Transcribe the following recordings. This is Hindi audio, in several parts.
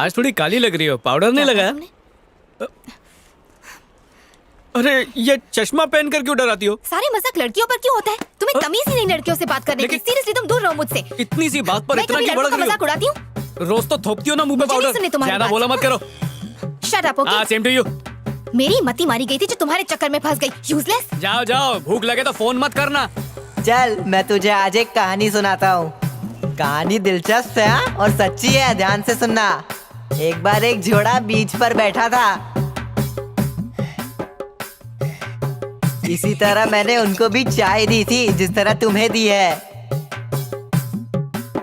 आज थोड़ी काली लग रही हो, पाउडर नहीं लगाया? अरे ये चश्मा पहन कर क्यों डराती हो? सारे मजाक लड़कियों पर क्यों होता है? तुम्हें तमीज ही नहीं लड़कियों से बात करने की। सीरियसली तुम दूर रहो मुझसे। इतनी सी बात पर मैं इतना कभी क्यों लड़कों भड़क का रही मजाक हो? उड़ाती हूँ? रोज तो थोपती हो ना मुंह पे मुझे नहीं पाउडर। सुननी तुम्हारी ज्यादा बात। बोला मत करो। Shut up, okay? हाँ, सेम टू यू। मेरी मती मारी गई थी जो तुम्हारे चक्कर में फंस गई। यूजलेस। जाओ जाओ, भूख लगे तो फोन मत करना। चल मैं तुझे आज एक कहानी सुनाता हूँ। कहानी दिलचस्प है हाँ? और सच्ची है, ध्यान से सुनना। एक बार एक घोड़ा बीच पर बैठा था। इसी तरह मैंने उनको भी चाय दी थी जिस तरह तुम्हें दी है,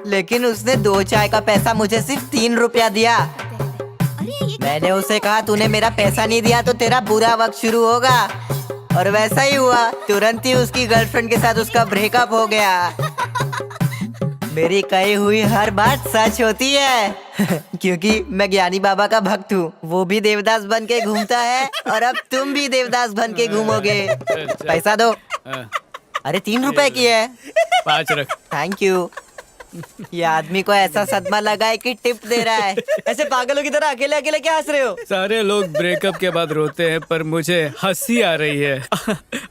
लेकिन उसने 2 चाय का पैसा मुझे सिर्फ 3 रुपया दिया। मैंने उसे कहा तूने मेरा पैसा नहीं दिया तो तेरा बुरा वक्त शुरू होगा, और वैसा ही हुआ। तुरंत ही उसकी गर्लफ्रेंड के साथ उसका ब्रेकअप हो गया। मेरी कही हुई हर बात सच होती है क्योंकि मैं ज्ञानी बाबा का भक्त हूँ। वो भी देवदास बन के घूमता है और अब तुम भी देवदास बन के घूमोगे। पैसा दो। अरे 3 रुपए की है। 5 रख। Thank you. ये आदमी को ऐसा सदमा लगा है कि टिप दे रहा है। ऐसे पागलों की तरह अकेले अकेले क्या हंस रहे हो? सारे लोग ब्रेकअप के बाद रोते हैं पर मुझे हंसी आ रही है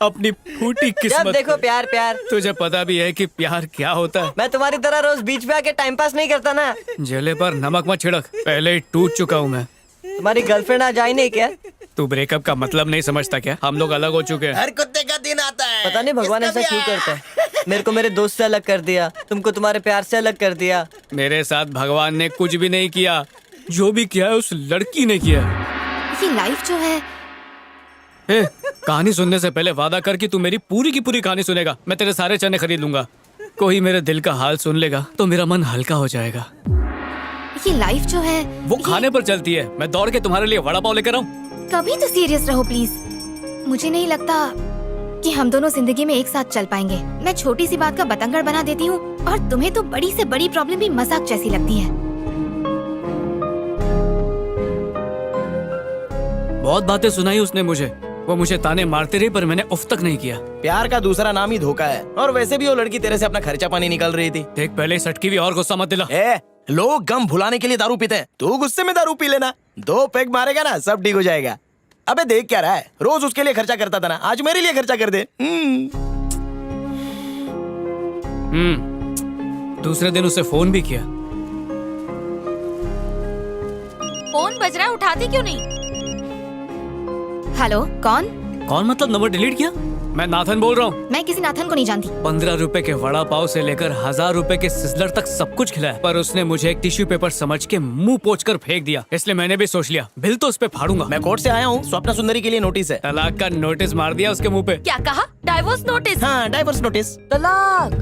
अपनी फूटी जब किस्मत देखो पर। प्यार प्यार। तुझे पता भी है कि प्यार क्या होता है? मैं तुम्हारी तरह रोज बीच पे आके टाइम पास नहीं करता ना। जले पर नमक मत छिड़क, पहले ही टूट चुका हूँ मैं। तुम्हारी गर्लफ्रेंड आज आई नहीं क्या? तू ब्रेकअप का मतलब नहीं समझता क्या? हम लोग अलग हो चुके हैं। हर कुत्ते का दिन आता है। पता नहीं भगवान इसका ऐसा भी क्यों आया। करता है। मेरे को मेरे दोस्त से अलग कर दिया, तुमको तुम्हारे प्यार से अलग कर दिया। मेरे साथ भगवान ने कुछ भी नहीं किया, जो भी किया है उस लड़की ने किया। ये लाइफ जो है। ए, कहानी सुनने से पहले वादा कर कि तू मेरी पूरी की पूरी कहानी सुनेगा। मैं तेरे सारे चने खरीद लूंगा। कोई मेरे दिल का हाल सुन लेगा तो मेरा मन हल्का हो जाएगा। ये लाइफ जो है वो खाने पर चलती है, मैं दौड़ के तुम्हारे लिए वड़ा पाव लेकर आऊं। कभी तो सीरियस रहो प्लीज। मुझे नहीं लगता कि हम दोनों जिंदगी में एक साथ चल पाएंगे। मैं छोटी सी बात का बतंगड़ बना देती हूँ और तुम्हें तो बड़ी से बड़ी प्रॉब्लम भी मजाक जैसी लगती है। बहुत बातें सुनाई उसने मुझे। वो मुझे ताने मारते रही पर मैंने उफ तक नहीं किया। प्यार का दूसरा नाम ही धोखा है, और वैसे भी वो लड़की तेरे से अपना खर्चा पानी निकल रही थी। देख, पहले सटकी भी और गुस्सा मत दिला। लोग गम भुलाने के लिए दारू पीते हैं, तू गुस्से में दारू पी लेना। 2 पैग मारेगा ना सब ठीक हो जाएगा। अबे देख क्या रहा है, रोज उसके लिए खर्चा करता था ना, आज मेरे लिए खर्चा कर दे। दूसरे दिन उसे फोन भी किया। फोन बज रहा है, उठाती क्यों नहीं? हेलो, कौन? कौन मतलब नंबर डिलीट किया? मैं नाथन बोल रहा हूँ। मैं किसी नाथन को नहीं जानती। 15 रुपए के वड़ा पाव से लेकर 1000 रुपए के सिजलर तक सब कुछ खिलाया, पर उसने मुझे एक टिश्यू पेपर समझ के मुंह पोंछ कर फेंक दिया। इसलिए मैंने भी सोच लिया, बिल तो उस पे फाड़ूंगा। मैं कोर्ट से आया हूँ, स्वप्ना सुंदरी के लिए नोटिस है। तलाक का नोटिस मार दिया उसके मुंह पे। क्या कहा? Divorce notice? हाँ, डाइवोर्स नोटिस। तलाक?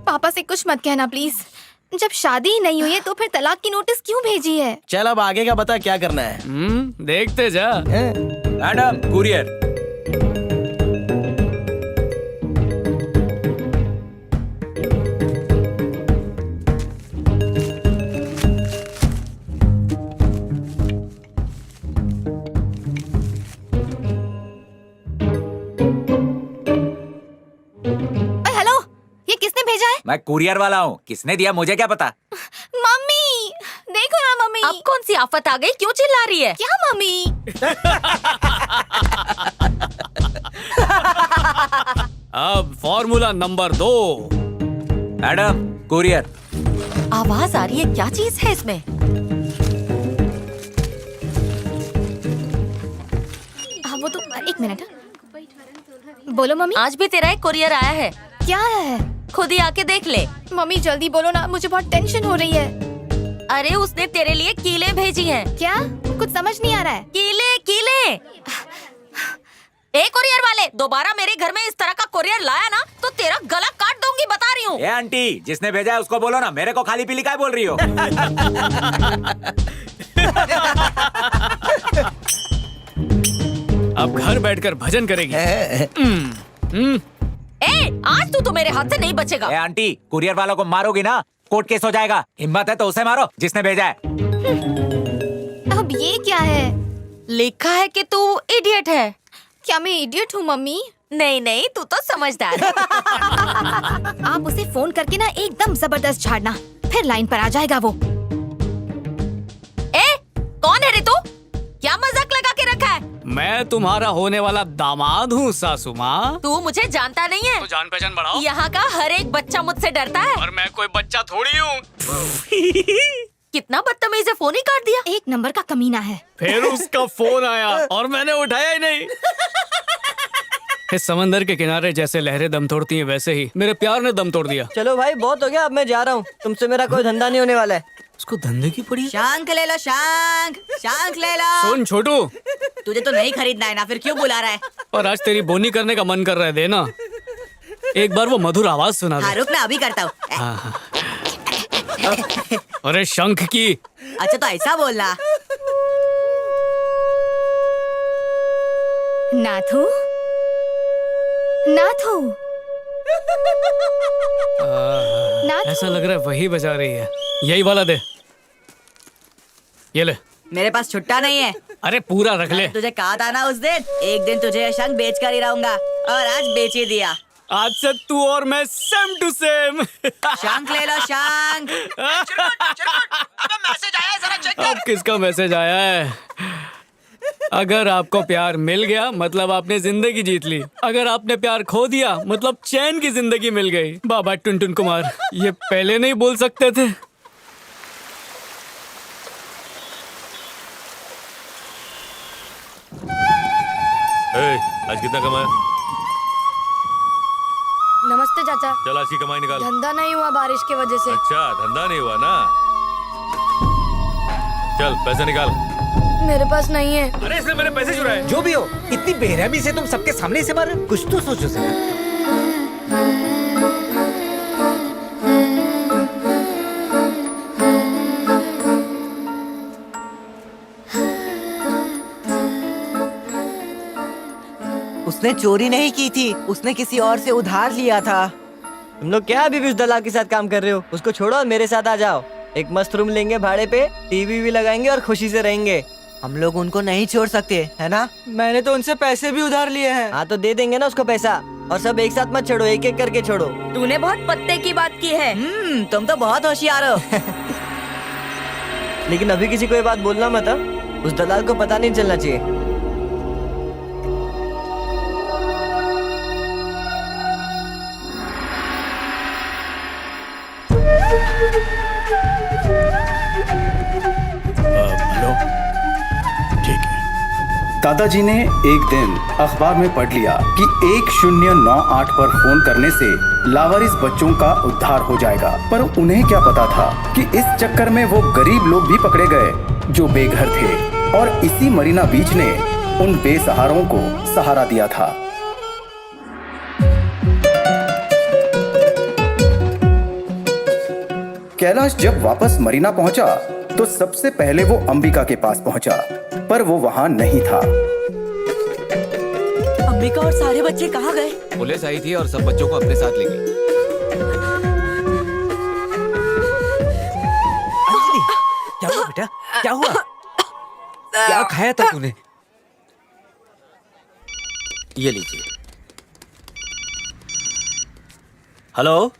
पापा से कुछ मत कहना प्लीज। जब शादी ही नहीं हुई है तो फिर तलाक की नोटिस क्यों भेजी है? चल अब आगे का बता, क्या करना है? देखते जा। Madam, courier. हेलो, ये किसने भेजा है? मैं कुरियर वाला हूँ, किसने दिया मुझे क्या पता। मम्मी, देखो ना मम्मी। अब कौन सी आफत आ गई? क्यों चिल्ला रही है? क्या मम्मी? अब फॉर्मूला नंबर 2। Madam, courier. आवाज आ रही है, क्या चीज है इसमें? हाँ वो तो, एक मिनट। बोलो मम्मी। आज भी तेरा एक कुरियर आया है, क्या है? खुद ही आके देख ले। मम्मी जल्दी बोलो ना, मुझे बहुत टेंशन हो रही है। अरे उसने तेरे लिए कीले भेजी हैं। क्या? कुछ समझ नहीं आ रहा है। कीले कीले। ए कुरियर वाले, दोबारा मेरे घर में इस तरह का कुरियर लाया ना तो तेरा गला काट दूंगी, बता रही हूँ। ए आंटी, जिसने भेजा है उसको बोलो ना, मेरे को खाली पीली काय बोल रही हो। अब घर बैठकर भजन करेगी। आज तू तो मेरे हाथ से नहीं बचेगा। ए आंटी, कुरियर वालों को मारोगी ना, कोर्ट केस हो जाएगा। हिम्मत है तो उसे मारो जिसने भेजा है। अब ये क्या है? लिखा है कि तू इडियट है। क्या मैं इडियट हूँ मम्मी? नहीं नहीं, तू तो समझदार है। आप उसे फोन करके ना एकदम जबरदस्त झाड़ना, फिर लाइन पर आ जाएगा वो। तुम्हारा होने वाला दामाद हूँ सासू माँ। तू मुझे जानता नहीं है। तो जान पहचान बढ़ाओ। यहाँ का हर एक बच्चा मुझसे डरता है। और मैं कोई बच्चा थोड़ी हूँ। कितना बदतमीज है, फोन ही काट दिया। एक नंबर का कमीना है। फिर उसका फोन आया और मैंने उठाया ही नहीं। इस समंदर के किनारे जैसे लहरें दम तोड़ती हैं, वैसे ही मेरे प्यार ने दम तोड़ दिया। चलो भाई, बहुत हो गया, अब मैं जा रहा हूँ। तुमसे मेरा कोई धंधा नहीं होने वाला है। उसको धंधे की पड़ी। शांक ले लो, शांक शांक ले लो। सुन छोटू, तुझे तो नहीं खरीदना है ना, फिर क्यों बुला रहा है? और आज तेरी बोनी करने का मन कर रहा है, देना एक बार वो मधुर आवाज सुना हाँ दे। रुक ना, अभी करता हूँ। अरे शंख की। अच्छा तो ऐसा बोलना। नाथू, नाथू, नाथू। ऐसा लग रहा है वही बजा रही है। यही वाला दे। ये ले। मेरे पास छुट्टा नहीं है। अरे पूरा रख ले। तुझे कहा था ना उस दिन, एक दिन तुझे ये शंख बेच कर ही रहूंगा, और आज बेच ही दिया। आज से तू और मैं सेम टू सेम। शंख ले लो, शंख। अब किसका मैसेज आया है? अगर आपको प्यार मिल गया मतलब आपने जिंदगी जीत ली। अगर आपने प्यार खो दिया मतलब चैन की जिंदगी मिल गई। बाबा टुनटुन कुमार, ये पहले नहीं बोल सकते थे? आज कितना कमाया? नमस्ते चाचा। चल आज की कमाई निकाल। धंधा नहीं हुआ बारिश की वजह से। अच्छा धंधा नहीं हुआ ना, चल पैसे निकाल। मेरे पास नहीं है। अरे इसने मेरे पैसे चुराए। जो भी हो, इतनी बेरहमी से तुम सबके सामने से मार, कुछ तो सोचो सर। उसने चोरी नहीं की थी, उसने किसी और से उधार लिया था। तुम लोग क्या अभी भी उस दलाल के साथ काम कर रहे हो? उसको छोड़ो और मेरे साथ आ जाओ। एक मस्त रूम लेंगे भाड़े पे, टीवी भी लगाएंगे और खुशी से रहेंगे। हम लोग उनको नहीं छोड़ सकते, है ना? मैंने तो उनसे पैसे भी उधार लिए हैं। हाँ तो दे देंगे ना उसको पैसा। और सब एक साथ मत छोड़ो, एक एक करके छोड़ो। तूने बहुत पत्ते की बात की है। तुम तो बहुत होशियार हो। लेकिन अभी किसी को ये बात बोलना मत, हाँ? उस दलाल को पता नहीं चलना चाहिए। हेलो, ठीक है। दादाजी ने एक दिन अखबार में पढ़ लिया कि 1098 पर फोन करने से लावारिस बच्चों का उद्धार हो जाएगा। पर उन्हें क्या पता था कि इस चक्कर में वो गरीब लोग भी पकड़े गए जो बेघर थे, और इसी मरीना बीच ने उन बेसहारों को सहारा दिया था। कैलाश जब वापस मरीना पहुंचा तो सबसे पहले वो अंबिका के पास पहुंचा, पर वो वहां नहीं था। अंबिका और सारे बच्चे कहाँ गए? पुलिस आई थी और सब बच्चों को अपने साथ ले गई। क्या हुआ बेटा, क्या हुआ? क्या खाया था तूने? ये लीजिए। हेलो,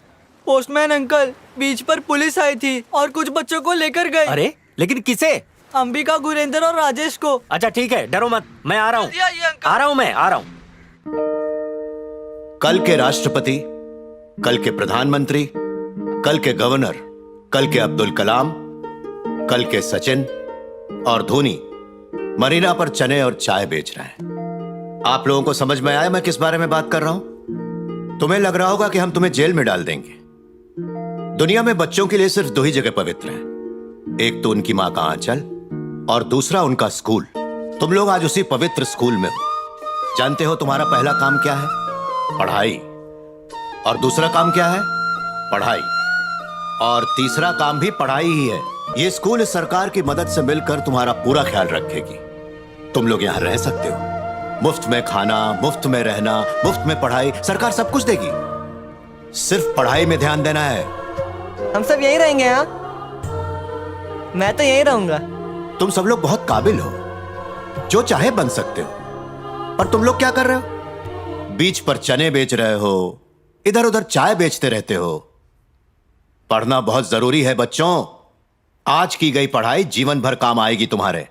पोस्टमैन अंकल, बीच पर पुलिस आई थी और कुछ बच्चों को लेकर गए। अरे लेकिन किसे? अंबिका, गुरेंद्र और राजेश को। अच्छा ठीक है, डरो मत, मैं आ रहा हूँ। आ रहा हूँ, मैं आ रहा हूँ। कल के राष्ट्रपति, कल के प्रधानमंत्री, कल के गवर्नर, कल के अब्दुल कलाम, कल के सचिन और धोनी मरीना पर चने और चाय बेच रहे हैं। आप लोगों को समझ में आया मैं किस बारे में बात कर रहा हूं? तुम्हें लग रहा होगा कि हम तुम्हें जेल में डाल देंगे। दुनिया में बच्चों के लिए सिर्फ दो ही जगह पवित्र है, एक तो उनकी मां का आंचल और दूसरा उनका स्कूल। तुम लोग आज उसी पवित्र स्कूल में हो। जानते हो तुम्हारा पहला काम क्या है? पढ़ाई। और दूसरा काम क्या है? पढ़ाई। और तीसरा काम भी पढ़ाई ही है। ये स्कूल इस सरकार की मदद से मिलकर तुम्हारा पूरा ख्याल रखेगी। तुम लोग यहाँ रह सकते हो, मुफ्त में खाना, मुफ्त में रहना, मुफ्त में पढ़ाई, सरकार सब कुछ देगी। सिर्फ पढ़ाई में ध्यान देना है। हम सब यहीं रहेंगे। हाँ, मैं तो यहीं रहूंगा। तुम सब लोग बहुत काबिल हो, जो चाहे बन सकते हो। पर तुम लोग क्या कर रहे हो? बीच पर चने बेच रहे हो, इधर उधर चाय बेचते रहते हो। पढ़ना बहुत जरूरी है बच्चों। आज की गई पढ़ाई जीवन भर काम आएगी तुम्हारे।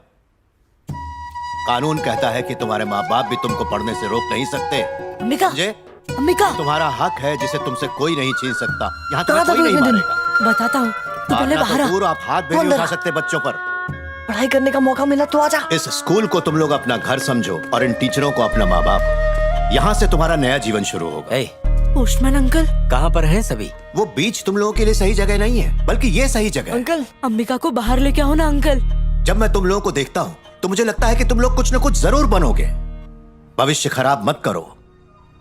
कानून कहता है कि तुम्हारे माँ बाप भी तुमको पढ़ने से रोक नहीं सकते। अम्बिका, समझे? अम्बिका, तुम्हारा हक है जिसे तुमसे कोई नहीं छीन सकता। यहाँ कहाँ तुम्हें था कोई तू नहीं इतने दिन? मारेगा। बताता हूँ, तू पहले मारना बाहर तो आ। दूर, आप हाथ भी नहीं अंदर उठा आ। सकते बच्चों पर। पढ़ाई करने का मौका मिला तो आजा। इस स्कूल को तुम लोग अपना घर समझो और इन टीचरों को अपना माँ बाप। यहाँ से तुम्हारा नया जीवन शुरू होगा। पोस्टमैन अंकल, कहाँ पर हैं सभी? वो बीच तुम लोगों के लिए सही जगह नहीं है, बल्कि ये सही जगह है। अंकल, अम्बिका को बाहर लेके आओ ना अंकल। जब मैं तुम लोगों को देखता हूँ तो मुझे लगता है कि तुम लोग कुछ न कुछ जरूर बनोगे। भविष्य खराब मत करो।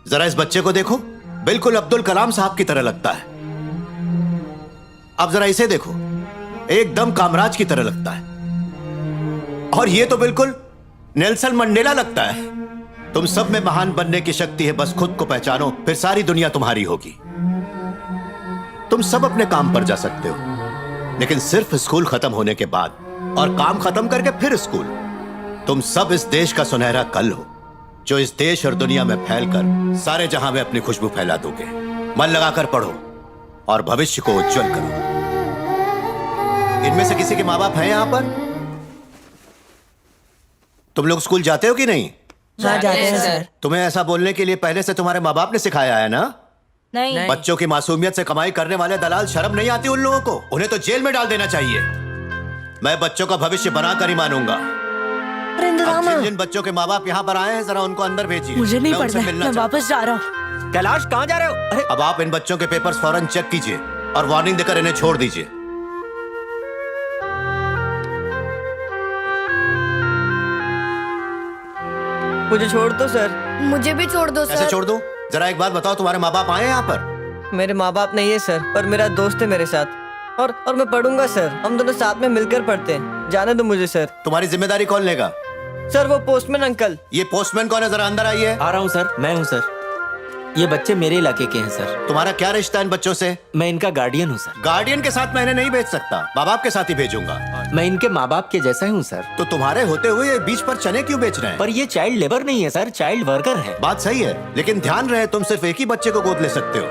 जरा इस बच्चे को देखो, बिल्कुल अब्दुल कलाम साहब की तरह लगता है। अब जरा इसे देखो, एकदम कामराज की तरह लगता है। और ये तो बिल्कुल नेल्सन मंडेला लगता है। तुम सब में महान बनने की शक्ति है, बस खुद को पहचानो, फिर सारी दुनिया तुम्हारी होगी। तुम सब अपने काम पर जा सकते हो, लेकिन सिर्फ स्कूल खत्म होने के बाद, और काम खत्म करके फिर स्कूल। तुम सब इस देश का सुनहरा कल हो, जो इस देश और दुनिया में फैलकर सारे जहां में अपनी खुशबू फैला दोगे। मन लगाकर पढ़ो और भविष्य को उज्जवल करो। इनमें से किसी के माँ बाप हैं यहां पर? तुम लोग स्कूल जाते हो कि नहीं? जाते हैं सर। तुम्हें ऐसा बोलने के लिए पहले से तुम्हारे माँ बाप ने सिखाया है ना? नहीं। बच्चों की मासूमियत से कमाई करने वाले दलाल, शर्म नहीं आती उन लोगों को? उन्हें तो जेल में डाल देना चाहिए। मैं बच्चों का भविष्य बनाकर ही मानूंगा। अब जिन जिन बच्चों के माँ बाप यहाँ पर आए हैं, जरा उनको अंदर भेजिए। मुझे नहीं मैं उनसे पढ़ना, मिलना मैं चाहता वापस जा रहा हूँ। कैलाश कहाँ जा रहे हो? अरे हूं। अब आप इन बच्चों के पेपर्स फौरन चेक कीजिए और वार्निंग देकर इन्हें छोड़ दीजिए। मुझे छोड़ दो सर। मुझे भी छोड़ दो कैसे सर। छोड़ दूं? जरा एक बात बताओ, तुम्हारे माँ बाप आए हैं यहाँ पर? मेरे माँ बाप नहीं है सर, पर मेरा दोस्त है मेरे साथ। और मैं पढ़ूंगा सर। हम दोनों साथ में मिलकर पढ़ते हैं। जाने दो मुझे सर। तुम्हारी जिम्मेदारी कौन लेगा? सर वो पोस्टमैन अंकल। ये पोस्टमैन कौन है? जरा अंदर आइए। आ रहा हूँ सर, मैं हूँ सर। ये बच्चे मेरे इलाके के हैं सर। तुम्हारा क्या रिश्ता है इन बच्चों से? मैं इनका गार्डियन हूँ सर। गार्डियन के साथ मैं इन्हें नहीं भेज सकता, माँ बाप के साथ ही भेजूंगा। मैं इनके माँ बाप के जैसा ही हूँ सर। तो तुम्हारे होते हुए ये बीच पर चने क्यों बेच रहे हैं? पर ये चाइल्ड लेबर नहीं है सर, चाइल्ड वर्कर है। बात सही है, लेकिन ध्यान रहे तुम सिर्फ एक ही बच्चे को गोद ले सकते हो।